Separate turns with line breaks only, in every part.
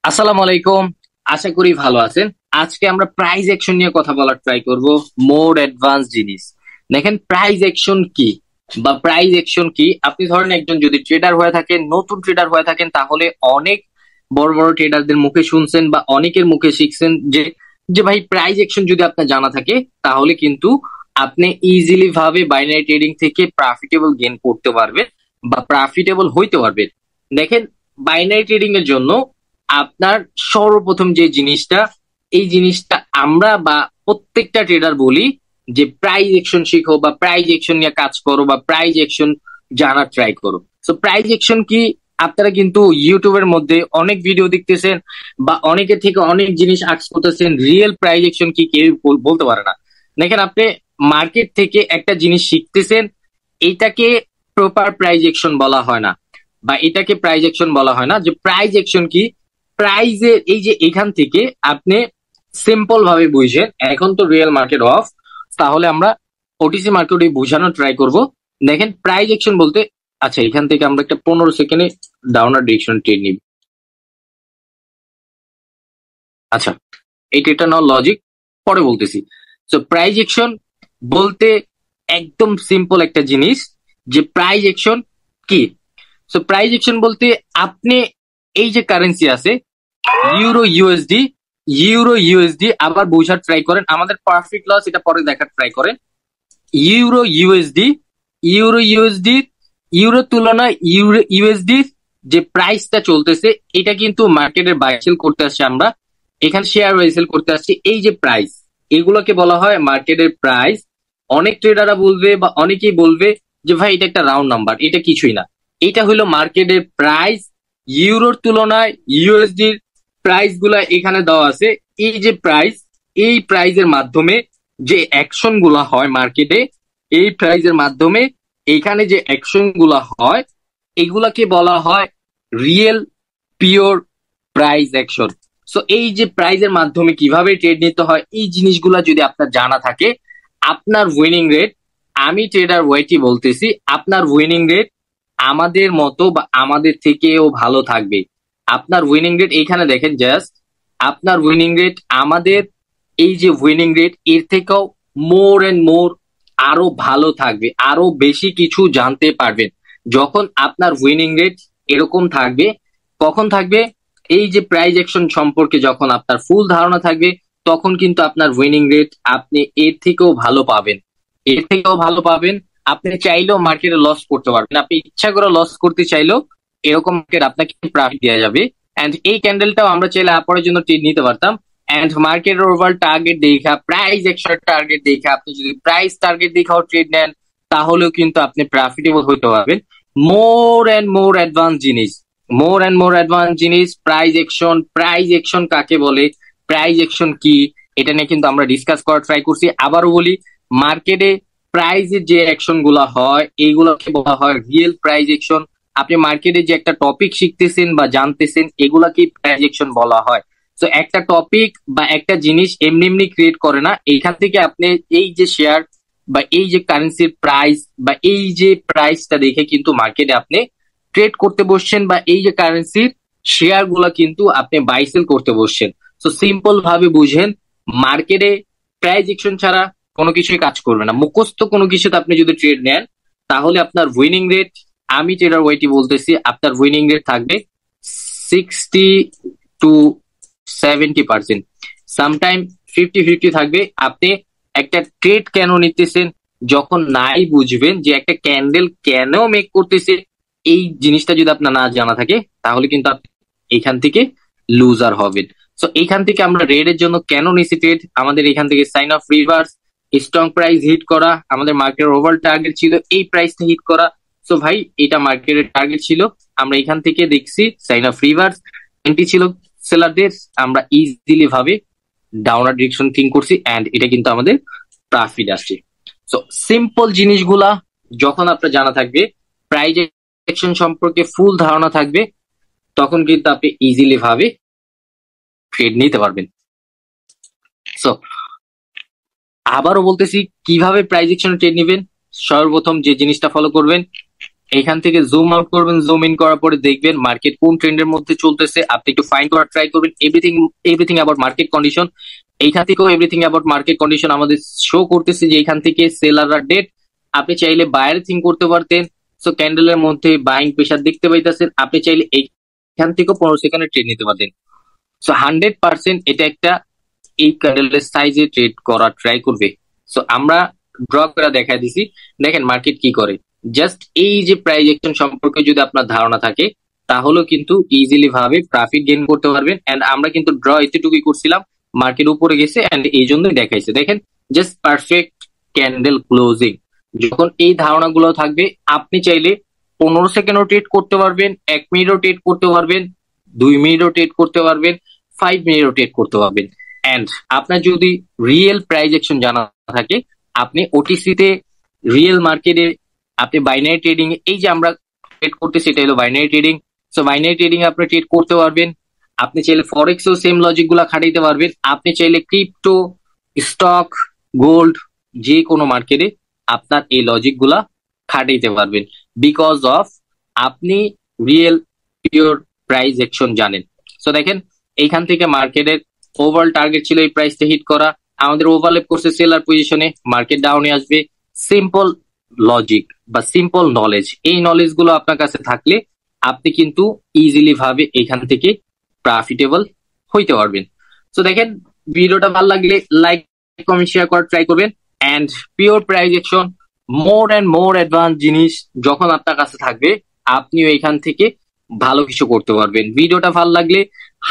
আসসালামু আলাইকুম। আশা করি ভালো আছেন। আজকে আমরা প্রাইস অ্যাকশন নিয়ে কথা বলার ট্রাই করব। মোর অ্যাডভান্স জিনিস। দেখেন প্রাইস অ্যাকশন কি বা প্রাইস অ্যাকশন কি। আপনি ধরেন একজন যদি ট্রেডার হয়ে থাকেন, নতুন ট্রেডার হয়ে থাকেন, তাহলে অনেক বড় বড় ট্রেডারদের মুখে শুনছেন বা অনেকের মুখে শিখছেন যে যে ভাই প্রাইস অ্যাকশন যদি আপনার জানা থাকে তাহলে কিন্তু আপনি ইজিলি ভাবে বাইনারি ট্রেডিং থেকে প্রফিটেবল গেইন করতে পারবেন বা প্রফিটেবল হইতে পারবেন। দেখেন বাইনারি ট্রেডিং এর জন্য আপনার সর্বপ্রথম যে জিনিসটা, এই জিনিসটা আমরা বা প্রত্যেকটা ট্রেডার বলি যে প্রাইস অ্যাকশন শিখো বা প্রাইস অ্যাকশন নিয়ে কাজ করো বা প্রাইস অ্যাকশন জানার ট্রাই করো। তো প্রাইস অ্যাকশন কি, আপনারা কিন্তু ইউটিউবের মধ্যে অনেক ভিডিও দেখতেছেন বা অনেকের থেকে অনেক জিনিস আক্স করতেছেন। রিয়েল প্রাইস অ্যাকশন কি কেউ বলতে পারে না। দেখেন আপনি মার্কেট থেকে একটা জিনিস শিখতেছেন, এইটাকে প্রপার প্রাইস অ্যাকশন বলা হয় না বা এটাকে প্রাইস অ্যাকশন বলা হয় না। যে প্রাইস অ্যাকশন কি, প্রাইজের এই যে এখান থেকে আপনি সিম্পল ভাবে বুঝেন। এখন তো রিয়েল মার্কেট অফ, তাহলে আমরা ওটিসি মার্কেটে বোঝানোর ট্রাই করব। দেখেন প্রাইস অ্যাকশন বলতে, আচ্ছা এখান থেকে আমরা একটা 15 সেকেন্ডে ডাউনার ডিরেকশন ট্রেড নিব। আচ্ছা এটা নাও লজিক, পরে বলতেছি। তো প্রাইস অ্যাকশন বলতে একদম সিম্পল একটা জিনিস, যে প্রাইস অ্যাকশন কি। সো প্রাইস অ্যাকশন বলতে আপনি এই যে কারেন্সি আছে ইউরো ইউএসডি, আবার বোঝার ট্রাই করেন, আমাদের প্রফিট লস এটা পরে দেখার ট্রাই করেন। Euro USD, euro USD, euro তুলনায় ইউরো ইউএসডি যে প্রাইসটা চলতেছে, এটা কিন্তু মার্কেটের বাই সেল করতে আসছে আমরা, এখানে শেয়ার বাই সেল করতে আসছি। এই যে প্রাইস, এগুলোকে বলা হয় মার্কেটের প্রাইস। অনেক ট্রেডাররা বলবে বা অনেকেই বলবে যে ভাই এটা একটা রাউন্ড নাম্বার, এটা কিছুই না। এটা হলো মার্কেটের প্রাইস। ইউরোর তুলনায় ইউএসডির প্রাইস গুলা এখানে দেওয়া আছে। এই যে প্রাইস, এই প্রাইজের মাধ্যমে যে অ্যাকশন গুলা হয় মার্কেটে, এই প্রাইজের মাধ্যমে এখানে যে অ্যাকশন গুলা হয়, এগুলাকে বলা হয় real pure price action. So এই যে প্রাইজের মাধ্যমে কিভাবে ট্রেড নিতে হয়, এই জিনিসগুলা যদি আপনার জানা থাকে, আপনার উইনিং রেট, আমি ট্রেডার ওয়াইটি বলতেছি, আপনার উইনিং রেট আমাদের মতো বা আমাদের থেকেও ভালো থাকবে। আপনার উইনিং রেট এইখানে দেখেন, জাস্ট আপনার উইনিং রেট আমাদের এই যে উইনিং রেট এর থেকেও মোর এন্ড মোর আরো ভালো থাকবে, আরো বেশি কিছু জানতে পারবেন যখন আপনার উইনিং রেট এরকম থাকবে। কখন থাকবে, এই যে প্রাইস অ্যাকশন সম্পর্কে যখন আপনার ফুল ধারণা থাকবে, তখন কিন্তু আপনার উইনিং রেট আপনি এর থেকেও ভালো পাবেন, এর থেকেও ভালো পাবেন। আপনি চাইলেও মার্কেটে লস করতে পারবেন, আপনি ইচ্ছা করে লস করতে চাইলেও এরকম মার্কেট আপনাকে প্রফিট দেওয়া যাবে। এন্ড এই ক্যান্ডেলটাও আমরা চাইলে আপরের জন্য ট্রেড নিতে পারতাম। এন্ড মার্কেট ওভার টার্গেট দেখা, প্রাইস অ্যাকশন টার্গেট দেখা, আপনি যদি প্রাইস টার্গেট দেখাও ট্রেড নেন, তাহলেও কিন্তু আপনি প্রফিটেবল হইতে পারবেন। মোর এন্ড মোর অ্যাডভান্স জিনিস, মোর এন্ড মোর অ্যাডভান্স জিনিস প্রাইস অ্যাকশন। প্রাইস অ্যাকশন কাকে বলে, প্রাইস অ্যাকশন কি, এটা নিয়ে কিন্তু আমরা ডিসকাস করার ট্রাই করছি। আবারও বলি, মার্কেটে প্রাইজের যে অ্যাকশন গুলা হয় এইগুলোকে বলা হয় রিয়েল প্রাইস অ্যাকশন। আপনি মার্কেটে যে একটা টপিক শিখতেছেন বা জানতেছেন, এগুলাকে প্রাইস অ্যাকশন বলা হয়। তো একটা টপিক বা একটা জিনিস এমনি এমনি ক্রিয়েট করে না, এইখান থেকে আপনি এই যে শেয়ার বা এই যে কারেন্সির প্রাইস বা এই যে প্রাইসটা দেখে কিন্তু মার্কেটে আপনি ট্রেড করতে বসছেন বা এই যে কারেন্সির শেয়ার গুলা কিন্তু আপনি বাই সেল করতে বসছেন। তো সিম্পল ভাবে বুঝেন, মার্কেটে প্রাইস অ্যাকশন ছাড়া কোনো কিছুই কাজ করবে না। মুখস্থ কোনো কিছুতে আপনি যদি ট্রেড নেন, তাহলে আপনার উইনিং রেট, আমি ট্রেডার ওয়াইটি বলতেছি, আপনার উইনিং রেট থাকবে 60 to 70%, সামটাইম 50-50 থাকবে। আপনি একটা ট্রেড কেন নিতেছেন, যখন নাই বুঝবেন যে একটা ক্যান্ডেল কেন মেক করতেছে, এই জিনিসটা যদি আপনার না জানা থাকে, তাহলে কিন্তু আপনি এখান থেকে লুজার হবেন। সো এইখান থেকে আমরা রেড এর জন্য কেন নিছি ট্রেড, আমাদের এখান থেকে sign of reverse, strong price hit করা, আমাদের মার্কেটের ওভার টার্গেট ছিল এই প্রাইসটা হিট করা। সো ভাই এটা মার্কেটের টার্গেট ছিল, আমরা এখান থেকে দেখছি সাইন অফ রিভার্স, এন্ট্রি ছিল সেলারদের, আমরা ইজিলি ভাবে ডাউনার ডিরেকশন থিঙ্ক করছি এন্ড এটা কিন্তু আমাদের প্রফিট আসছে। সো সিম্পল জিনিসগুলা যখন আপনার জানা থাকবে, প্রাইস অ্যাকশন সম্পর্কে ফুল ধারণা থাকবে, তখন কিন্তু আপনি ইজিলি ভাবে ট্রেড নিতে পারবেন। সো আবারও বলতেছি, কিভাবে প্রাইস অ্যাকশনে ট্রেড নিবেন। সর্বপ্রথম যে জিনিসটা ফলো করবেন, এখান থেকে জুম আউট করবেন, জুম ইন করার পরে দেখবেন মার্কেট কোন ট্রেন্ডের মধ্যে চলতেছে। আপনি একটু ফাইন্ড করার ট্রাই করবেন everything everything about market condition. এইখান থেকেও এভরিথিং অ্যাবাউট মার্কেট কন্ডিশন আমাদের শো করতেছে যে এখান থেকে সেলাররা ডেট। আপনি চাইলে বায়ার থিঙ্ক করতে পারতেন। সো ক্যান্ডেলের মধ্যে বাইং প্রেসার দেখতে পাইতেছেন, আপনি চাইলে এইখান থেকেও 15 সেকেন্ডে ট্রেড নিতে পারতেন। সো 100% এটা একটা এই ক্যান্ডেলের সাইজে ট্রেড করা ট্রাই করবে। সো আমরা ড্র করে দেখা দিছি, দেখেন মার্কেট কি করে। জাস্ট এই যে প্রাইস অ্যাকশন সম্পর্কে যদি আপনার ধারণা থাকে তাহলে কিন্তু ইজিলি ভাবে প্রফিট গেইন করতে পারবেন। এন্ড আমরা কিন্তু ড্র এতটুকুই করছিলাম, মার্কেট উপরে গেছে এন্ড এই জন্যই দেখাইছে। দেখেন জাস্ট পারফেক্ট ক্যান্ডেল ক্লোজিং। যখন এই ধারণাগুলো থাকবে আপনি চাইলে 15 সেকেন্ডও ট্রেড করতে পারবেন, 1 মিনিটও ট্রেড করতে পারবেন, 2 মিনিটও ট্রেড করতে পারবেন, 5 মিনিটও ট্রেড করতে পারবেন। এন্ড আপনার যদি রিয়েল প্রাইস অ্যাকশন জানা থাকে আপনি ওটিসি তে রিয়েল মার্কেটে আপনি বাইনারি ট্রেডিং, এই যে আমরা ট্রেড করতেছি এটা হলো binary trading. So binary trading আপনি ট্রেড করতে পারবেন। আপনি চাইলে ফরেক্সও সেম লজিক গুলা খাটাইতে পারবেন। আপনি চাইলে ক্রিপ্টো, স্টক, গোল্ড যে কোনো মার্কেটে আপনার এই লজিক গুলা খাটাইতে পারবেন, বিকজ অফ আপনি রিয়েল পিওর প্রাইস অ্যাকশন জানেন। সো দেখেন এইখান থেকে মার্কেটের ওভারঅল টার্গেট ছিল এই প্রাইসটা হিট করা, আমাদের ওভারল্যাপ করছে সেলার পজিশনে, মার্কেট ডাউনে আসবে। সিম্পল লজিক বা সিম্পল নলেজ, এই নলেজ গুলো আপনার কাছে থাকলে আপনি কিন্তু ইজিলি ভাবে এখান থেকে প্রফিটেবল হইতে পারবেন। তো দেখেন ভিডিওটা ভালো লাগলে লাইক কমেন্ট শেয়ার করার ট্রাই করবেন। And pure price action more and more advance জিনিস যখন আপনার কাছে থাকবে আপনিও এখান থেকে ভালো কিছু করতে পারবেন। ভিডিওটা ভালো লাগলে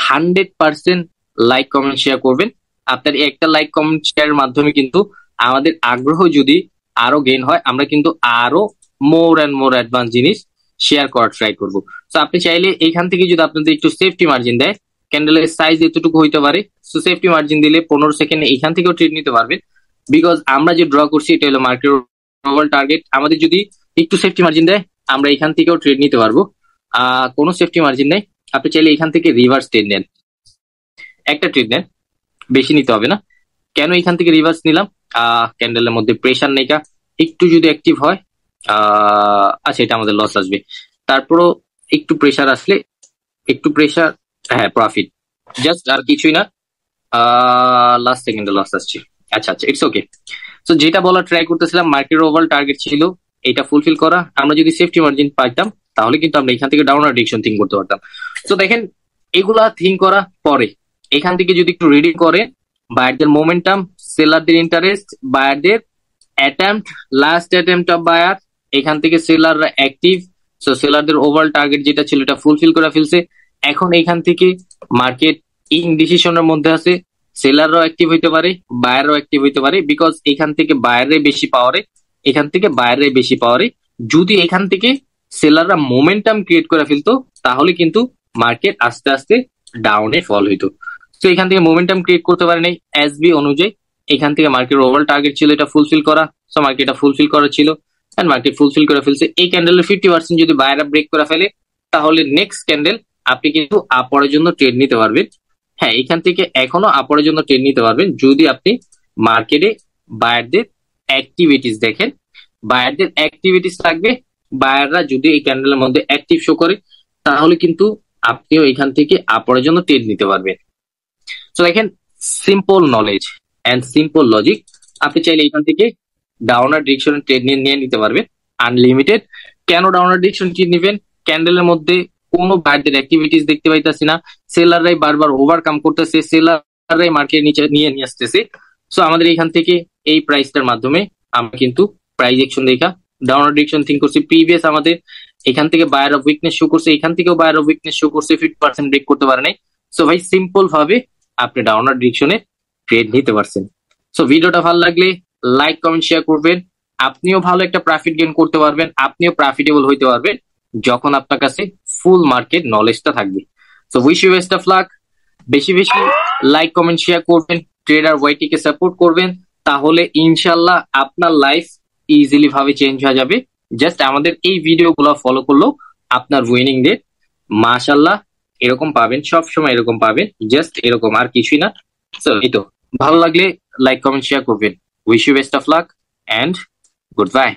100% লাইক কমেন্ট শেয়ার করবেন। আপনার একটা লাইক কমেন্ট শেয়ারের মাধ্যমে কিন্তু আমাদের আগ্রহ যদি আরো গেইন হয় আমরা কিন্তু আরো মোর এন্ড মোর অ্যাডভান্স জিনিস শেয়ার করার ট্রাই করবো। তো আপনি চাইলে এইখান থেকে যদি আপনাদের একটু সেফটি মার্জিন দেয়, ক্যান্ডেলের সাইজ এতটুকু হইতে পারে, সো সেফটি মার্জিন দিলে 15 সেকেন্ডে এইখান থেকেও ট্রেড নিতে পারবেন। বিকজ আমরা যে ড্র করছি এটা হলো মার্কেট ওভারঅল টার্গেট, আমাদের যদি একটু সেফটি মার্জিন দেয় আমরা এখান থেকেও ট্রেড নিতে পারবো। কোনো সেফটি মার্জিন নেই, আপনি চাইলে এখান থেকে রিভার্স ট্রেড নেন, একটা ট্রেড নেন, বেশি নিতে হবে না। কেন এখান থেকে রিভার্স নিলাম, ক্যান্ডেলের মধ্যে প্রেসার নেই, একটু যদি অ্যাক্টিভ হয় আচ্ছা এটা আমাদের লস আসবে, তারপরও একটু প্রেসার আসলে একটু প্রেসার, হ্যাঁ প্রফিট জাস্ট আর কিছুই না। লাস্ট সেকেন্ডে লস আসছে, আচ্ছা আচ্ছা ইটস ওকে। তো যেটা বলার ট্রাই করতেছিলাম মার্কেট ওভারঅল টার্গেট ছিল এটা ফুলফিল করা, আমরা যদি সেফটি মার্জিন পাইতাম তাহলে কিন্তু আমরা এখান থেকে ডাউনার ডিরেকশন থিঙ্ক করতে পারতাম। তো দেখেন এগুলা থিঙ্ক করা পরে এখান থেকে যদি একটু রিডিং করে বায়ারদের মোমেন্টাম, সেলারদের ইন্টারেস্ট, বায়ারদের attempt, last attempt of buyer, এখান থেকে সেলাররা অ্যাক্টিভ। সো সেলারদের ওভারঅল টার্গেট যেটা ছিল এটা ফুলফিল করে ফেলছে। এখন এখান থেকে মার্কেট ইনডিসিশনের মধ্যে আছে, সেলাররাও অ্যাক্টিভ হইতে পারে, বায়াররাও অ্যাক্টিভ হইতে পারে, বিকজ এখান থেকে বায়ারে বেশি পাওয়ারে, এখান থেকে বায়ারে বেশি পাওয়ারে। যদি এখান থেকে সেলাররা মোমেন্টাম ক্রিয়েট করে ফেলতো তাহলে কিন্তু মার্কেট আস্তে আস্তে ডাউনে ফল হইতো। তো এখান থেকে মোমেন্টাম ক্রিয়েট করতে পারে নাই এসবি অনুযায়ী, এখান থেকে মার্কেট ওভারঅল টার্গেট ছিল এটা ফুলফিল করা। সো মার্কেট এটা ফুলফিল করা ছিল এন্ড মার্কেট ফুলফিল করে ফেলছে। এই ক্যান্ডেলের 50% যদি বায়াররা ব্রেক করে ফেলে তাহলে নেক্সট ক্যান্ডেল আপনি কিন্তু আপরের জন্য ট্রেড নিতে পারবেন। হ্যাঁ এখান থেকে এখনো আপরের জন্য ট্রেড নিতে পারবেন যদি আপনি মার্কেটে বায়ারদের অ্যাক্টিভিটিস দেখেন। বায়ারদের অ্যাক্টিভিটিস থাকবে, বায়াররা যদি এই ক্যান্ডেলের মধ্যে অ্যাক্টিভ শো করে তাহলে কিন্তু আপনিও এখান থেকে আপরের জন্য ট্রেড নিতে পারবেন। তো দেখেন simple knowledge and simple logic, আপনি চাইলে এখান থেকে ডাউনার ডিরেকশন ট্রেড নিয়ে নিতে পারবেন আনলিমিটেড। কেন ডাউনার ডিরেকশন ট্রেড নেবেন, ক্যান্ডেলের মধ্যে কোনো বায়ারদের অ্যাক্টিভিটিস দেখতে পাইতাছি না, সেলাররাই বারবার ওভারকাম করতেছে, সেলাররাই মার্কেট নিচে নিয়ে আসতেছে। সো আমাদের এখান থেকে এই প্রাইসটার মাধ্যমে আমরা কিন্তু প্রাইস অ্যাকশন দেখা ডাউনার ডিরেকশন থিঙ্ক করছি। প্রিভিয়াস আমাদের এখান থেকে বায়ার অফ উইকনেস শো করছে, এখান থেকেও বায়ার অফ উইকনেস শো করছে, 50% ব্রেক করতে পারে নাই। সো ভাই সিম্পল ভাবে আপনি ডাউনার ডিরেকশনে ট্রেড নিতে পারছেন। সো ভিডিওটা ভালো লাগলে লাইক কমেন্ট শেয়ার করবেন, আপনিও ভালো একটা প্রফিট গেইন করতে পারবেন, আপনিও প্রফিটেবল হইতে পারবেন যখন আপনার কাছে ফুল মার্কেট নলেজটা থাকবে। So wish you best of luck, বেশি বেশি লাইক কমেন্ট শেয়ার করবেন, ট্রেডার ওয়াইটি কে সাপোর্ট করবেন, তাহলে ইনশাল্লাহ আপনার লাইফ ইজিলি ভাবে চেঞ্জ হয়ে যাবে। জাস্ট আমাদের এই ভিডিওগুলো ফলো করলেও আপনার উইনিং রেট মাশাল্লাহ এরকম পাবেন, সব সময় এরকম পাবেন, জাস্ট এরকম আর কিছুই না। সো এই তো ভালো লাগলে লাইক কমেন্ট শেয়ার করবেন। Wish you best of luck and good bye.